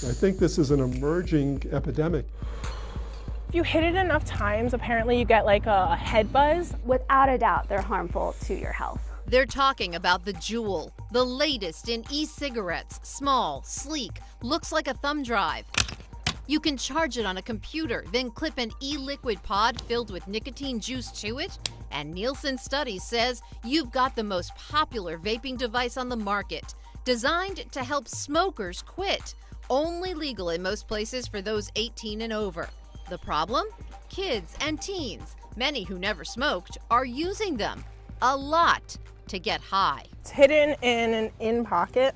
I think this is an emerging epidemic. If you hit it enough times, apparently you get like a head buzz. Without a doubt, they're harmful to your health. They're talking about the Juul, the latest in e-cigarettes. Small, sleek, looks like a thumb drive. You can charge it on a computer, then clip an e-liquid pod filled with nicotine juice to it. And Nielsen Studies says you've got the most popular vaping device on the market, designed to help smokers quit. Only legal in most places for those 18 and over. The problem? Kids and teens, many who never smoked, are using them. A lot to get high. It's hidden in an in pocket,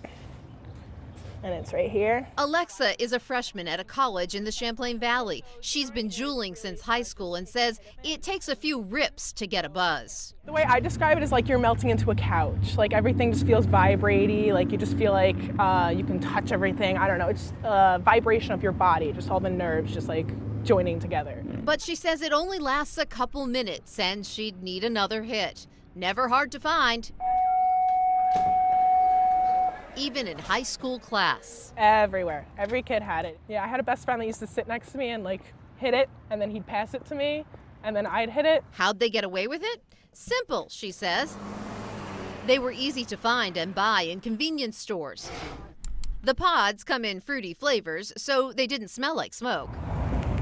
and it's right here. Alexa is a freshman at a college in the Champlain Valley. She's been juuling since high school and says it takes a few rips to get a buzz. The way I describe it is like you're melting into a couch. Like everything just feels vibraty, like you just feel like you can touch everything. I don't know, it's a vibration of your body, just all the nerves just like joining together. But she says it only lasts a couple minutes and she'd need another hit. Never hard to find. Even in high school class. Everywhere. Every kid had it. Yeah, I had a best friend that used to sit next to me and like hit it, and then he'd pass it to me, and then I'd hit it. How'd they get away with it? Simple, she says. They were easy to find and buy in convenience stores. The pods come in fruity flavors, so they didn't smell like smoke.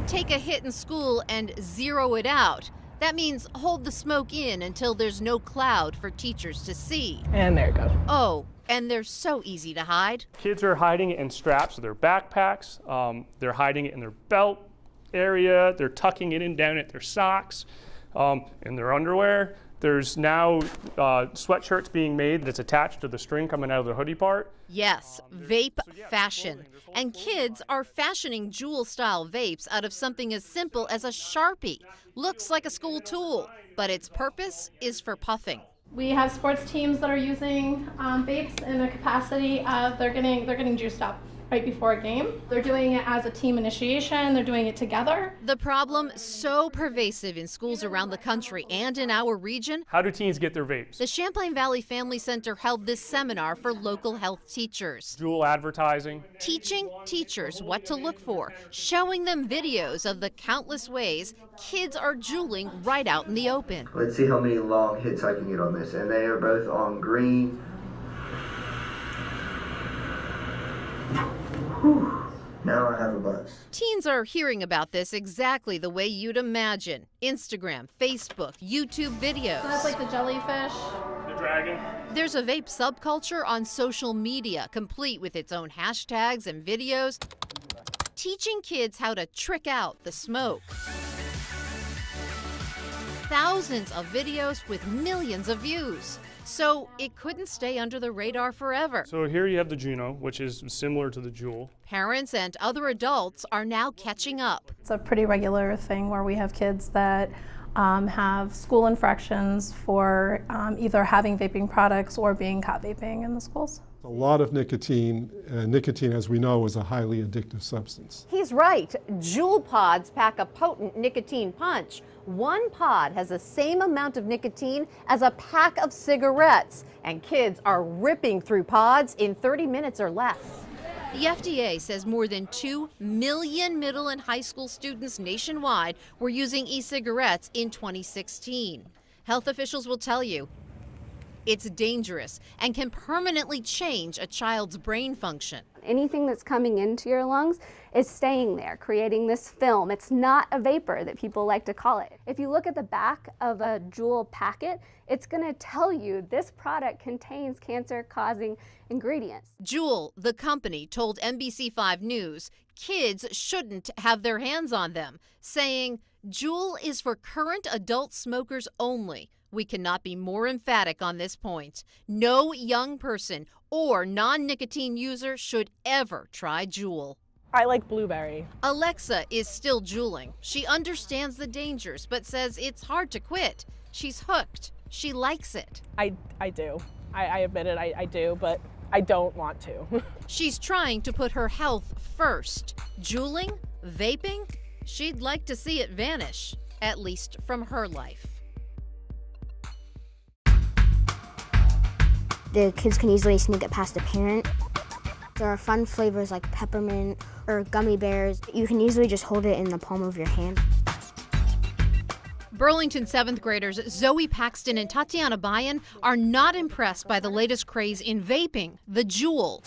Take a hit in school and zero it out. That means hold the smoke in until there's no cloud for teachers to see. And there it goes. Oh, and they're so easy to hide. Kids are hiding it in straps of their backpacks. They're hiding it in their belt area. They're tucking it in down at their socks, in their underwear. There's now sweatshirts being made that's attached to the string coming out of the hoodie part. Yes, vape fashion. And kids are fashioning Juul-style vapes out of something as simple as a Sharpie. Looks like a school tool, but its purpose is for puffing. We have sports teams that are using vapes in the capacity of they're getting juiced up right before a game. They're doing it as a team initiation. They're doing it together. The problem so pervasive in schools around the country and in our region. How do teens get their vapes? The Champlain Valley Family Center held this seminar for local health teachers. Juul advertising. Teaching teachers what to look for, showing them videos of the countless ways kids are juuling right out in the open. Let's see how many long hits I can get on this. And they are both on green. Whew. Now I have a buzz. Teens are hearing about this exactly the way you'd imagine. Instagram, Facebook, YouTube videos. So that's like the jellyfish. The dragon. There's a vape subculture on social media, complete with its own hashtags and videos, teaching kids how to trick out the smoke. Thousands of videos with millions of views. So it couldn't stay under the radar forever. So here you have the Juno, which is similar to the Juul. Parents and other adults are now catching up. It's a pretty regular thing where we have kids that have school infractions for either having vaping products or being caught vaping in the schools. A lot of nicotine, and nicotine, as we know, is a highly addictive substance. He's right. Juul pods pack a potent nicotine punch. One pod has the same amount of nicotine as a pack of cigarettes, and kids are ripping through pods in 30 minutes or less. The FDA says more than 2 million middle and high school students nationwide were using e-cigarettes in 2016. Health officials will tell you it's dangerous and can permanently change a child's brain function. Anything that's coming into your lungs is staying there, creating this film. It's not a vapor that people like to call it. If you look at the back of a Juul packet, it's going to tell you this product contains cancer-causing ingredients. Juul, the company, told NBC5 News kids shouldn't have their hands on them, saying, "Juul is for current adult smokers only. We cannot be more emphatic on this point. No young person or non-nicotine user should ever try Juul." I like blueberry. Alexa is still juuling. She understands the dangers, but says it's hard to quit. She's hooked. She likes it. I do. I admit it, I do, but I don't want to. She's trying to put her health first. Juuling? Vaping? She'd like to see it vanish, at least from her life. The kids can easily sneak it past a parent. There are fun flavors like peppermint or gummy bears. You can easily just hold it in the palm of your hand. Burlington 7th graders Zoe Paxton and Tatiana Bayan are not impressed by the latest craze in vaping, the Juul.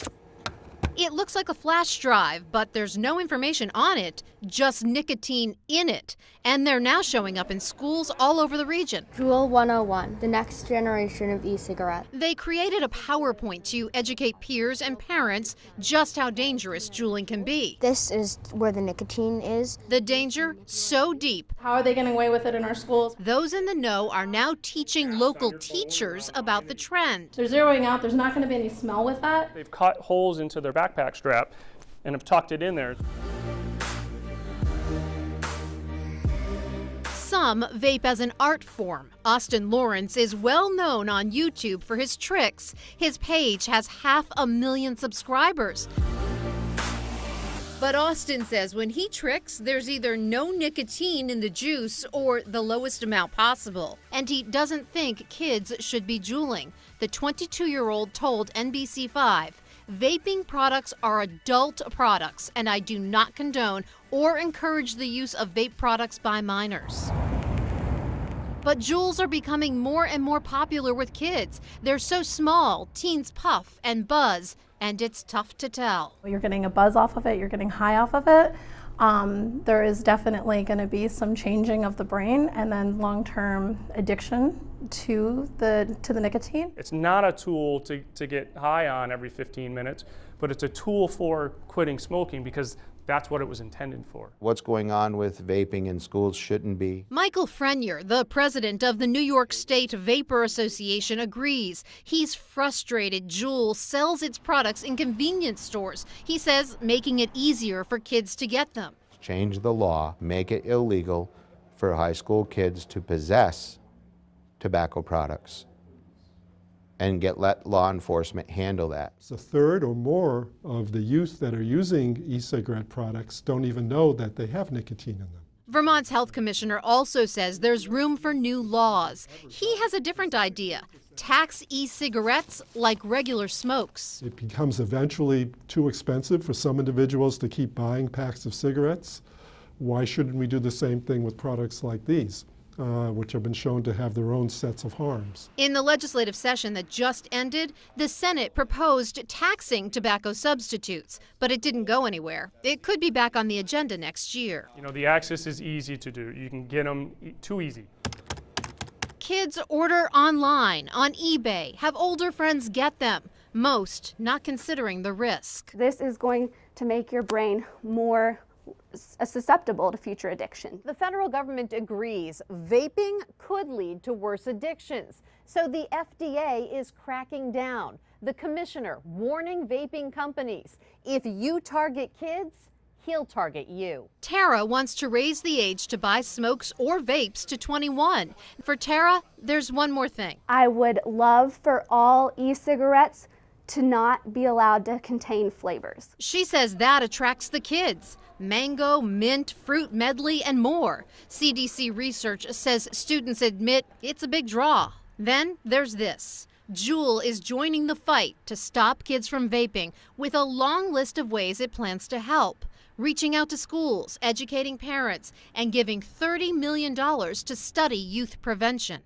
It looks like a flash drive, but there's no information on it, just nicotine in it. And they're now showing up in schools all over the region. Juul 101, the next generation of e-cigarette. They created a PowerPoint to educate peers and parents just how dangerous juuling can be. This is where the nicotine is. The danger so deep. How are they getting away with it in our schools? Those in the know are now teaching local teachers about the trend. They're zeroing out, there's not going to be any smell with that. They've cut holes into their backpack strap and have tucked it in there. Some vape as an art form. Austin Lawrence is well known on YouTube for his tricks. His page has 500,000 subscribers. But Austin says when he tricks, there's either no nicotine in the juice or the lowest amount possible. And he doesn't think kids should be juuling. The 22-year-old told NBC5, vaping products are adult products, and I do not condone or encourage the use of vape products by minors. But Juuls are becoming more and more popular with kids. They're so small, teens puff and buzz, and it's tough to tell. You're getting a buzz off of it, you're getting high off of it. There is definitely going to be some changing of the brain and then long-term addiction to the nicotine. It's not a tool to get high on every 15 minutes, but it's a tool for quitting smoking because that's what it was intended for. What's going on with vaping in schools shouldn't be. Michael Frenier, the president of the New York State Vapor Association, agrees. He's frustrated Juul sells its products in convenience stores. He says making it easier for kids to get them. Change the law, make it illegal for high school kids to possess tobacco products and let law enforcement handle that. So a third or more of the youth that are using e-cigarette products don't even know that they have nicotine in them. Vermont's health commissioner also says there's room for new laws. He has a different idea. Tax e-cigarettes like regular smokes. It becomes eventually too expensive for some individuals to keep buying packs of cigarettes. Why shouldn't we do the same thing with products like these, which have been shown to have their own sets of harms? In the legislative session that just ended, the Senate proposed taxing tobacco substitutes, but it didn't go anywhere. It could be back on the agenda next year. You know, the access is easy to do. You can get them too easy. Kids order online, on eBay, have older friends get them. Most not considering the risk. This is going to make your brain more susceptible to future addiction. The federal government agrees vaping could lead to worse addictions. So the FDA is cracking down. The commissioner warning vaping companies, if you target kids, he'll target you. Tara wants to raise the age to buy smokes or vapes to 21. For Tara, there's one more thing. I would love for all e-cigarettes to not be allowed to contain flavors. She says that attracts the kids. Mango, mint, fruit medley, and more. CDC research says students admit it's a big draw. Then there's this. Juul is joining the fight to stop kids from vaping with a long list of ways it plans to help. Reaching out to schools, educating parents, and giving $30 million to study youth prevention.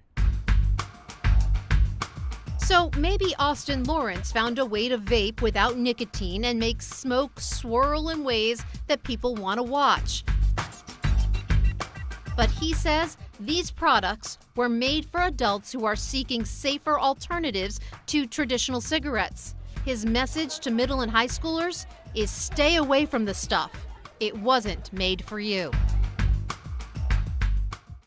So maybe Austin Lawrence found a way to vape without nicotine and make smoke swirl in ways that people want to watch. But he says these products were made for adults who are seeking safer alternatives to traditional cigarettes. His message to middle and high schoolers is stay away from the stuff. It wasn't made for you.